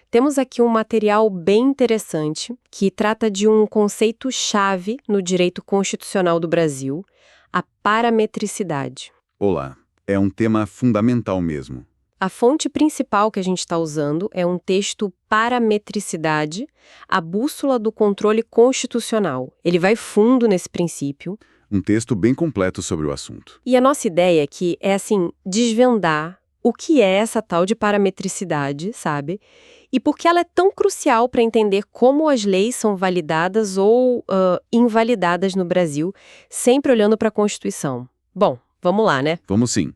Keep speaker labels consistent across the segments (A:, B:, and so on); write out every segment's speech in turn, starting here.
A: Temos aqui um material bem interessante que trata de um conceito-chave no direito constitucional do Brasil, a parametricidade.
B: Olá, é um tema fundamental mesmo.
A: A fonte principal que a gente está usando é um texto Parametricidade, a bússola do controle constitucional. Ele vai fundo nesse princípio.
B: Um texto bem completo sobre o assunto.
A: E a nossa ideia aqui é, desvendar o que é essa tal de parametricidade, sabe? E por que ela é tão crucial para entender como as leis são validadas ou invalidadas no Brasil, sempre olhando para a Constituição. Bom, vamos lá, né?
B: Vamos sim.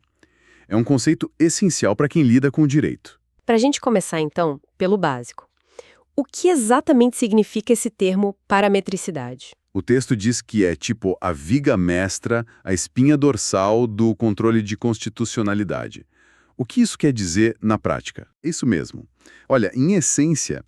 B: É um conceito essencial para quem lida com o direito.
A: Para a gente começar, então, pelo básico. O que exatamente significa esse termo parametricidade?
B: O texto diz que é tipo a viga mestra, a espinha dorsal do controle de constitucionalidade. O que isso quer dizer na prática? Isso mesmo. Olha, em essência,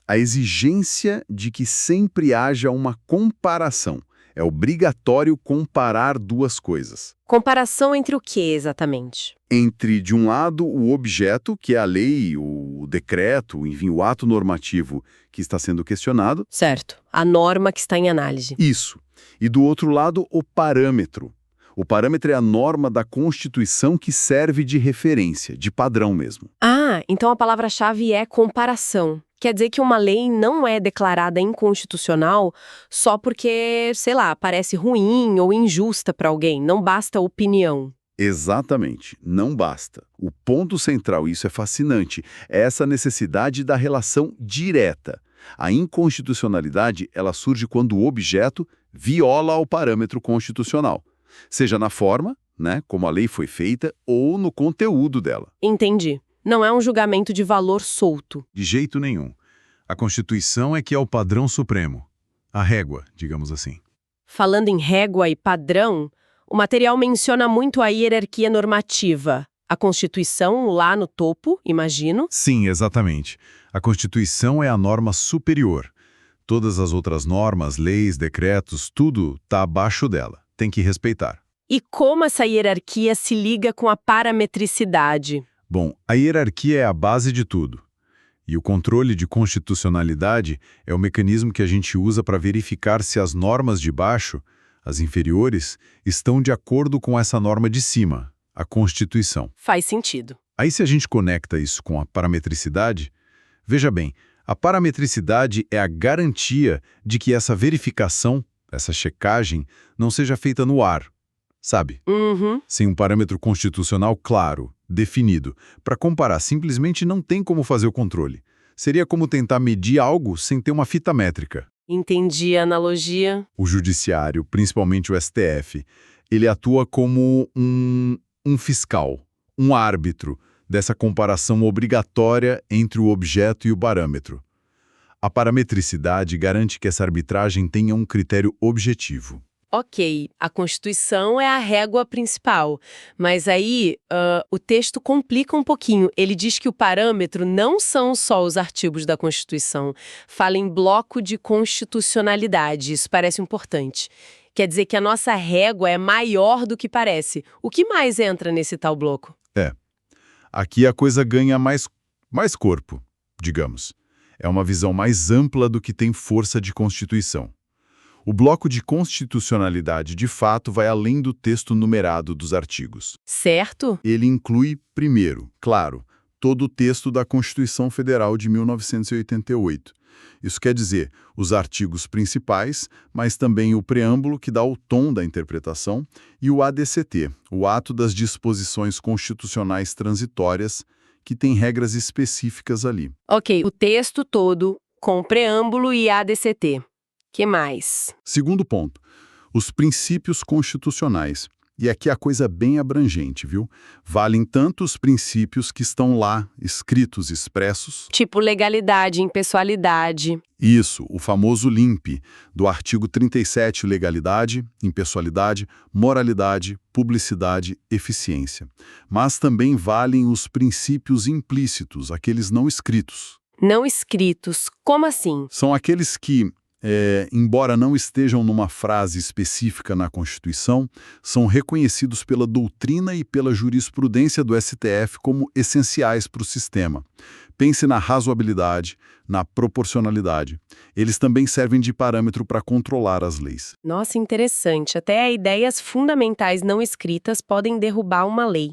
B: a exigência de que sempre haja uma comparação. É obrigatório comparar duas coisas.
A: Comparação entre o que exatamente?
B: Entre, de um lado, o objeto, que é a lei, o decreto, enfim, o ato normativo que está sendo questionado.
A: Certo. A norma que está em análise.
B: Isso. E do outro lado, o parâmetro. O parâmetro é a norma da Constituição que serve de referência, de padrão mesmo.
A: Ah, então a palavra-chave é comparação. Quer dizer que uma lei não é declarada inconstitucional só porque, parece ruim ou injusta para alguém. Não basta opinião.
B: Exatamente, não basta. O ponto central, isso é fascinante, é essa necessidade da relação direta. A inconstitucionalidade, ela surge quando o objeto viola o parâmetro constitucional. Seja na forma, né, como a lei foi feita, ou no conteúdo dela.
A: Entendi. Não é um julgamento de valor solto.
C: De jeito nenhum. A Constituição é que é o padrão supremo. A régua, digamos assim.
A: Falando em régua e padrão, o material menciona muito a hierarquia normativa. A Constituição lá no topo, imagino.
C: Sim, exatamente. A Constituição é a norma superior. Todas as outras normas, leis, decretos, tudo está abaixo dela. Tem que respeitar.
A: E como essa hierarquia se liga com a parametricidade?
C: Bom, a hierarquia é a base de tudo. E o controle de constitucionalidade é o mecanismo que a gente usa para verificar se as normas de baixo, as inferiores, estão de acordo com essa norma de cima, a Constituição.
A: Faz sentido.
C: Aí se a gente conecta isso com a parametricidade, veja bem, a parametricidade é a garantia de que essa verificação, essa checagem, não seja feita no ar, sabe? Sem um parâmetro constitucional claro, definido. Para comparar, simplesmente não tem como fazer o controle. Seria como tentar medir algo sem ter uma fita métrica.
A: Entendi a analogia.
C: O judiciário, principalmente o STF, ele atua como um fiscal, um árbitro dessa comparação obrigatória entre o objeto e o parâmetro. A parametricidade garante que essa arbitragem tenha um critério objetivo.
A: Ok, a Constituição é a régua principal, mas aí o texto complica um pouquinho. Ele diz que o parâmetro não são só os artigos da Constituição, fala em bloco de constitucionalidade, isso parece importante. Quer dizer que a nossa régua é maior do que parece. O que mais entra nesse tal bloco?
C: Aqui a coisa ganha mais corpo, digamos. É uma visão mais ampla do que tem força de Constituição. O bloco de constitucionalidade, de fato, vai além do texto numerado dos artigos.
A: Certo?
C: Ele inclui, primeiro, claro, todo o texto da Constituição Federal de 1988. Isso quer dizer, os artigos principais, mas também o preâmbulo, que dá o tom da interpretação, e o ADCT, o Ato das Disposições Constitucionais Transitórias, que tem regras específicas ali.
A: Ok, o texto todo, com preâmbulo e ADCT. Que mais?
C: Segundo ponto, os princípios constitucionais. E aqui a coisa é bem abrangente, viu? Valem tanto os princípios que estão lá, escritos, expressos.
A: Tipo legalidade, impessoalidade.
C: Isso, o famoso LIMP, do artigo 37, legalidade, impessoalidade, moralidade, publicidade, eficiência. Mas também valem os princípios implícitos, aqueles não escritos.
A: Não escritos, como assim?
C: São aqueles que, embora não estejam numa frase específica na Constituição, são reconhecidos pela doutrina e pela jurisprudência do STF como essenciais para o sistema. Pense na razoabilidade, na proporcionalidade. Eles também servem de parâmetro para controlar as leis.
A: Nossa, interessante. Até ideias fundamentais não escritas podem derrubar uma lei.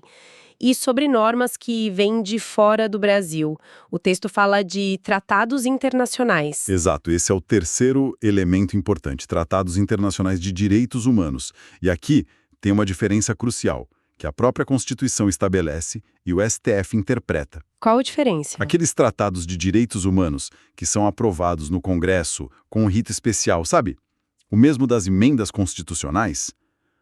A: E sobre normas que vêm de fora do Brasil. O texto fala de tratados internacionais.
C: Exato, esse é o terceiro elemento importante, tratados internacionais de direitos humanos. E aqui tem uma diferença crucial, que a própria Constituição estabelece e o STF interpreta.
A: Qual a diferença?
C: Aqueles tratados de direitos humanos que são aprovados no Congresso com um rito especial, sabe? O mesmo das emendas constitucionais,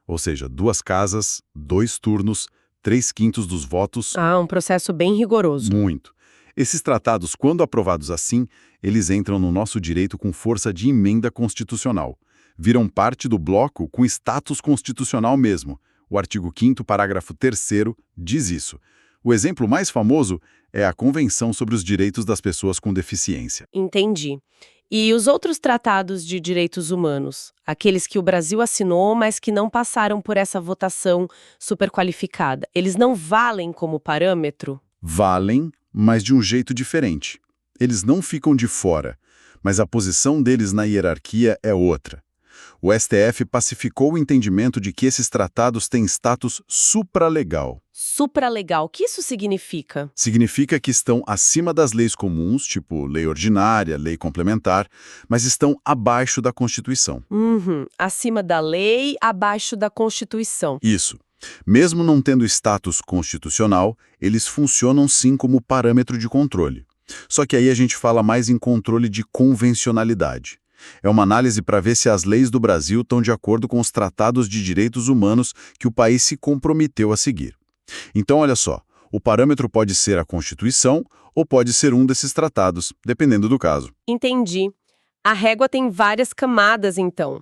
C: ou seja, 2 casas, 2 turnos, 3/5 dos votos.
A: Ah, um processo bem rigoroso.
C: Muito. Esses tratados, quando aprovados assim, eles entram no nosso direito com força de emenda constitucional. Viram parte do bloco com status constitucional mesmo. O artigo 5º, parágrafo 3º, diz isso. O exemplo mais famoso é a Convenção sobre os Direitos das Pessoas com Deficiência.
A: Entendi. E os outros tratados de direitos humanos? Aqueles que o Brasil assinou, mas que não passaram por essa votação superqualificada. Eles não valem como parâmetro?
C: Valem, mas de um jeito diferente. Eles não ficam de fora, mas a posição deles na hierarquia é outra. O STF pacificou o entendimento de que esses tratados têm status supralegal.
A: Supralegal, o que isso significa?
C: Significa que estão acima das leis comuns, tipo lei ordinária, lei complementar, mas estão abaixo da Constituição.
A: Acima da lei, abaixo da Constituição.
C: Isso. Mesmo não tendo status constitucional, eles funcionam sim como parâmetro de controle. Só que aí a gente fala mais em controle de convencionalidade. É uma análise para ver se as leis do Brasil estão de acordo com os tratados de direitos humanos que o país se comprometeu a seguir. Então, olha só, o parâmetro pode ser a Constituição ou pode ser um desses tratados, dependendo do caso.
A: Entendi. A régua tem várias camadas, então.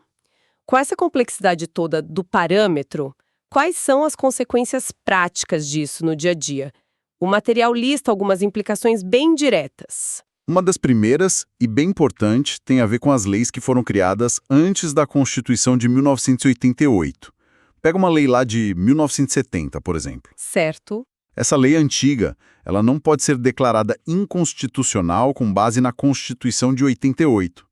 A: Com essa complexidade toda do parâmetro, quais são as consequências práticas disso no dia a dia? O material lista algumas implicações bem diretas.
C: Uma das primeiras, e bem importante, tem a ver com as leis que foram criadas antes da Constituição de 1988. Pega uma lei lá de 1970, por exemplo.
A: Certo.
C: Essa lei antiga, ela não pode ser declarada inconstitucional com base na Constituição de 88.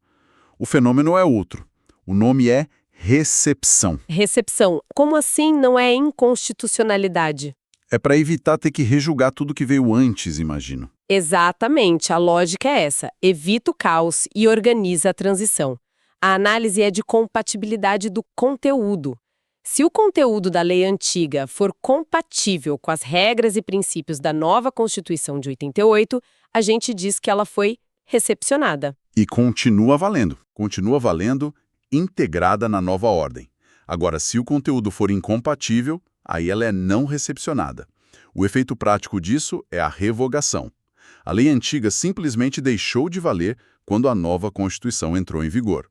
C: O fenômeno é outro. O nome é recepção.
A: Recepção. Como assim não é inconstitucionalidade?
C: É para evitar ter que rejulgar tudo que veio antes, imagino.
A: Exatamente, a lógica é essa. Evita o caos e organiza a transição. A análise é de compatibilidade do conteúdo. Se o conteúdo da lei antiga for compatível com as regras e princípios da nova Constituição de 88, a gente diz que ela foi recepcionada.
C: E continua valendo, integrada na nova ordem. Agora, se o conteúdo for incompatível, aí ela é não recepcionada. O efeito prático disso é a revogação. A lei antiga simplesmente deixou de valer quando a nova Constituição entrou em vigor.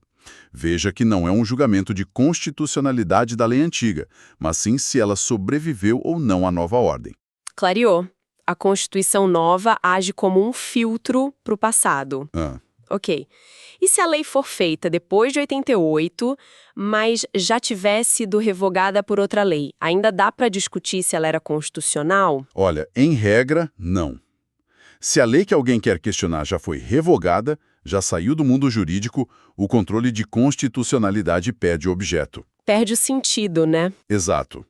C: Veja que não é um julgamento de constitucionalidade da lei antiga, mas sim se ela sobreviveu ou não à nova ordem.
A: Clareou. A Constituição nova age como um filtro para o passado. Ok. E se a lei for feita depois de 88, mas já tiver sido revogada por outra lei, ainda dá para discutir se ela era constitucional?
C: Olha, em regra, não. Se a lei que alguém quer questionar já foi revogada, já saiu do mundo jurídico, o controle de constitucionalidade perde o objeto.
A: Perde o sentido, né?
C: Exato.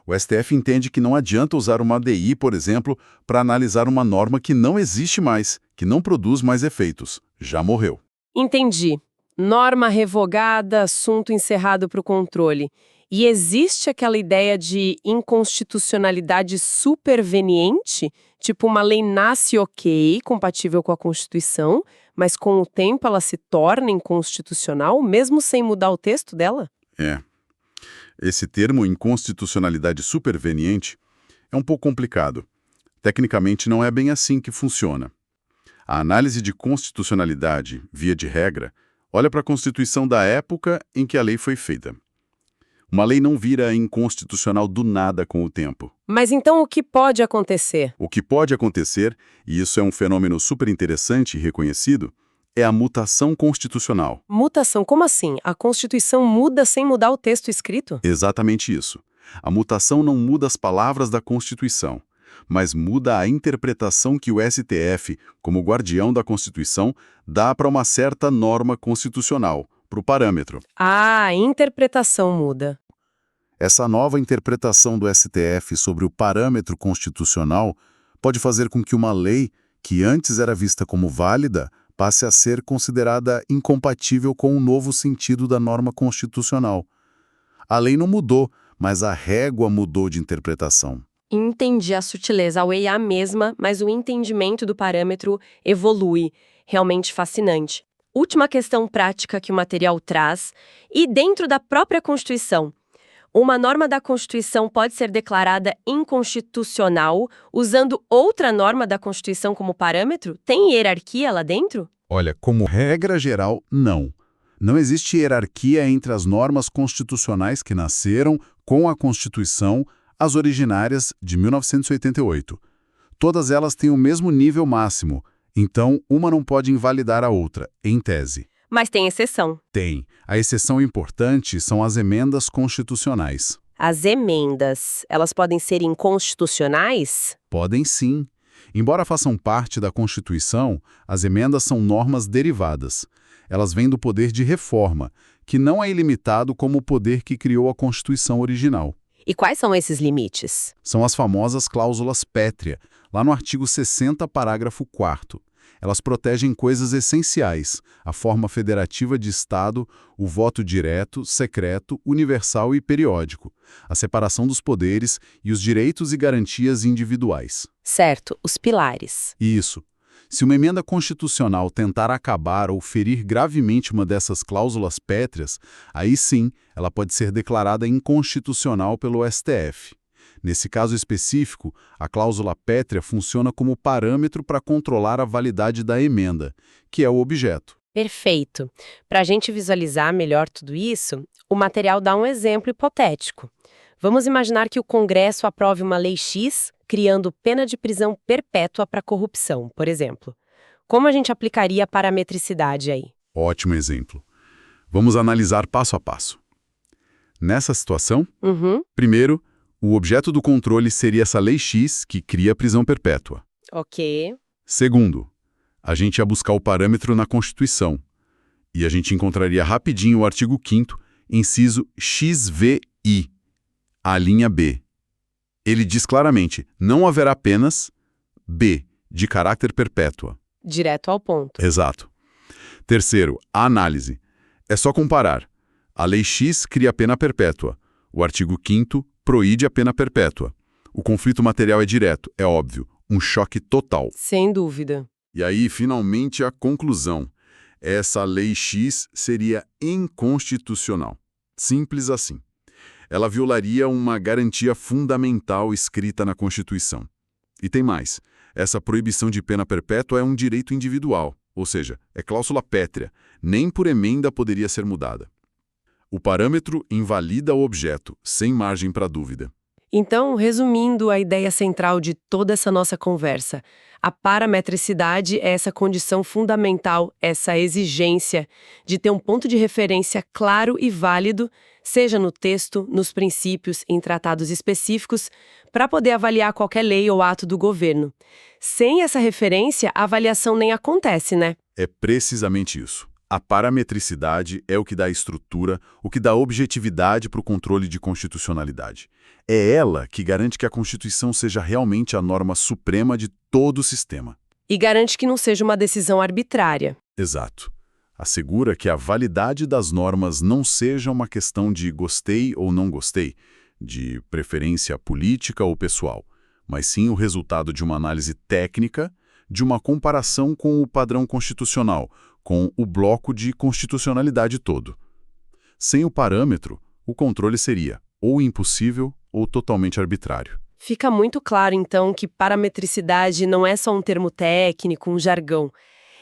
C: O STF entende que não adianta usar uma ADI, por exemplo, para analisar uma norma que não existe mais, que não produz mais efeitos. Já morreu.
A: Entendi. Norma revogada, assunto encerrado para o controle. E existe aquela ideia de inconstitucionalidade superveniente? Tipo, uma lei nasce ok, compatível com a Constituição, mas com o tempo ela se torna inconstitucional, mesmo sem mudar o texto dela?
C: É. Esse termo, inconstitucionalidade superveniente, é um pouco complicado. Tecnicamente, não é bem assim que funciona. A análise de constitucionalidade, via de regra, olha para a Constituição da época em que a lei foi feita. Uma lei não vira inconstitucional do nada com o tempo.
A: Mas então o que pode acontecer?
C: O que pode acontecer, e isso é um fenômeno super interessante e reconhecido, é a mutação constitucional.
A: Mutação? Como assim? A Constituição muda sem mudar o texto escrito?
C: Exatamente isso. A mutação não muda as palavras da Constituição.
B: mas muda a interpretação que o STF, como guardião da Constituição, dá para uma certa norma constitucional, para o parâmetro.
A: A interpretação muda.
B: Essa nova interpretação do STF sobre o parâmetro constitucional pode fazer com que uma lei, que antes era vista como válida, passe a ser considerada incompatível com o novo sentido da norma constitucional. A lei não mudou, mas a régua mudou de interpretação.
A: Entendi a sutileza. A lei é a mesma, mas o entendimento do parâmetro evolui. Realmente fascinante. Última questão prática que o material traz. E dentro da própria Constituição, uma norma da Constituição pode ser declarada inconstitucional usando outra norma da Constituição como parâmetro? Tem hierarquia lá dentro?
B: Olha, como regra geral, não. Não existe hierarquia entre as normas constitucionais que nasceram com a Constituição, as originárias de 1988. Todas elas têm o mesmo nível máximo, então uma não pode invalidar a outra, em tese.
A: Mas tem exceção.
B: Tem. A exceção importante são as emendas constitucionais.
A: As emendas, elas podem ser inconstitucionais?
B: Podem sim. Embora façam parte da Constituição, as emendas são normas derivadas. Elas vêm do poder de reforma, que não é ilimitado como o poder que criou a Constituição original.
A: E quais são esses limites?
B: São as famosas cláusulas pétrea, lá no artigo 60, parágrafo 4º. Elas protegem coisas essenciais, a forma federativa de Estado, o voto direto, secreto, universal e periódico, a separação dos poderes e os direitos e garantias individuais.
A: Certo, os pilares.
B: Isso. Se uma emenda constitucional tentar acabar ou ferir gravemente uma dessas cláusulas pétreas, aí sim ela pode ser declarada inconstitucional pelo STF. Nesse caso específico, a cláusula pétrea funciona como parâmetro para controlar a validade da emenda, que é o objeto.
A: Perfeito. Para a gente visualizar melhor tudo isso, o material dá um exemplo hipotético. Vamos imaginar que o Congresso aprove uma lei X, criando pena de prisão perpétua para corrupção, por exemplo. Como a gente aplicaria a parametricidade aí?
B: Ótimo exemplo. Vamos analisar passo a passo. Nessa situação, primeiro, o objeto do controle seria essa lei X que cria a prisão perpétua.
A: Ok.
B: Segundo, a gente ia buscar o parâmetro na Constituição. E a gente encontraria rapidinho o artigo 5º, inciso XVI, a linha B. Ele diz claramente, não haverá penas, B, de caráter perpétua.
A: Direto ao ponto.
B: Exato. Terceiro, a análise. É só comparar. A lei X cria a pena perpétua. O artigo 5º proíbe a pena perpétua. O conflito material é direto, é óbvio, um choque total.
A: Sem dúvida.
B: E aí, finalmente, a conclusão. Essa lei X seria inconstitucional. Simples assim. Ela violaria uma garantia fundamental escrita na Constituição. E tem mais. Essa proibição de pena perpétua é um direito individual, ou seja, é cláusula pétrea. Nem por emenda poderia ser mudada. O parâmetro invalida o objeto, sem margem para dúvida.
A: Então, resumindo a ideia central de toda essa nossa conversa, a parametricidade é essa condição fundamental, essa exigência de ter um ponto de referência claro e válido, seja no texto, nos princípios, em tratados específicos, para poder avaliar qualquer lei ou ato do governo. Sem essa referência, a avaliação nem acontece, né?
B: É precisamente isso. A parametricidade é o que dá estrutura, o que dá objetividade para o controle de constitucionalidade. É ela que garante que a Constituição seja realmente a norma suprema de todo o sistema.
A: E garante que não seja uma decisão arbitrária.
B: Exato. Assegura que a validade das normas não seja uma questão de gostei ou não gostei, de preferência política ou pessoal, mas sim o resultado de uma análise técnica, de uma comparação com o padrão constitucional, com o bloco de constitucionalidade todo. Sem o parâmetro, o controle seria ou impossível ou totalmente arbitrário.
A: Fica muito claro, então, que parametricidade não é só um termo técnico, um jargão.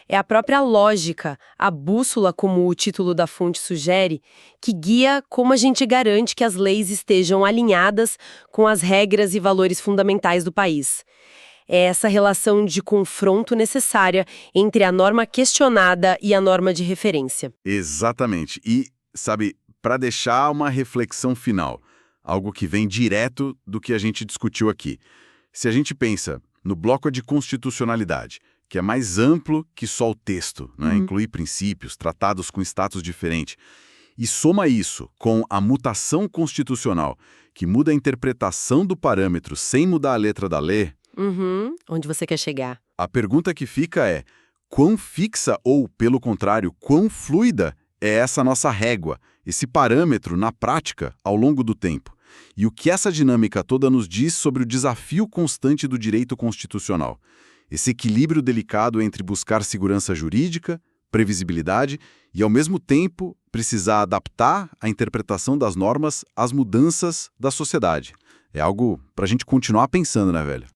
A: É a própria lógica, a bússola, como o título da fonte sugere, que guia como a gente garante que as leis estejam alinhadas com as regras e valores fundamentais do país. É essa relação de confronto necessária entre a norma questionada e a norma de referência.
B: Exatamente. E, sabe, para deixar uma reflexão final, algo que vem direto do que a gente discutiu aqui. Se a gente pensa no bloco de constitucionalidade, que é mais amplo que só o texto, né? Inclui princípios, tratados com status diferente, e soma isso com a mutação constitucional, que muda a interpretação do parâmetro sem mudar a letra da lei,
A: Onde você quer chegar?
B: a pergunta que fica é: quão fixa ou, pelo contrário, quão fluida é essa nossa régua, esse parâmetro na prática ao longo do tempo? E o que essa dinâmica toda nos diz sobre o desafio constante do direito constitucional? Esse equilíbrio delicado entre buscar segurança jurídica, previsibilidade e, ao mesmo tempo, precisar adaptar a interpretação das normas às mudanças da sociedade. É algo para a gente continuar pensando, né, velho?